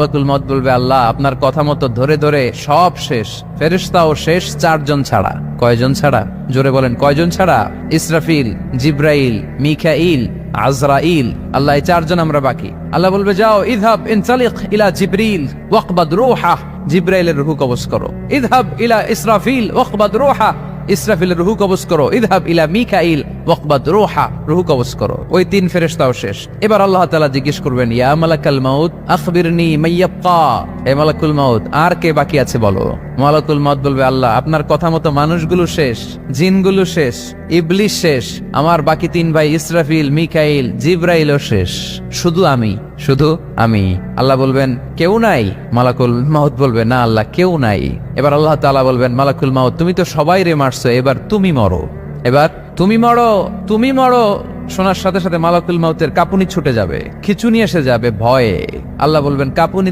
মালাকুল মউত বলবে, আল্লাহ আপনার কথা মতো ধরে ধরে সব শেষ, ফেরেশতাও শেষ, 4 জন ছাড়া। কয়জন ছাড়া? জোরে বলেন, কয়জন ছাড়া? ইসরাফিল, জিব্রাইল, মিকাইল, আজরাইল। আল্লাহ, এই 4 জন আমরা বাকি। আল্লাহ বলবে, যাও ইযহাব ইনতালিক ইলা জিবরিল ওয়াকবাদ রূহা, জিব্রাইলের রূহ কবজ করো। ইযহাব ইলা ইসরাফিল ওয়াকবাদ রূহা, ইসরাফিলের রূহ কবজ করো। ইযহাব ইলা মিকাইল ওয়াকবাদ রূহা, রূহ কবজ করো। ওই 3 ফেরেশতাও শেষ। এবার আল্লাহ তাআলা জিজ্ঞেস করবেন, ইয়া মালাকাল মাউত আখবিরনি মাইয়াবকা, হে মালাকুল মাউত আর কে বাকি আছে বলো। মালাকুল মাউত বলবে, আল্লাহ আপনার কথা মতো মানুষগুলো শেষ, জিনগুলো শেষ, ইবলিস শেষ, আমার বাকি 3 ভাই ইসরাফিল, মিকাইল, জিব্রাইলও শেষ, শুধু আমি, শুধু আমি। আল্লাহ বলবেন, কেউ নাই? মালাকুল মাউত বলবে, না আল্লাহ কেউ নাই। এবার আল্লাহ তাআলা বলবেন, মালাকুল মাউত তুমি তো সবাই রে মারছো, এবার তুমি মরো, এবার তুমি মরো, তুমি মরো। শোনার সাথে সাথে মালাকুল মাউতের কাঁপুনি ছুটে যাবে, খিঁচুনি এসে যাবে ভয়ে। আল্লাহ বলবেন, কাঁপুনি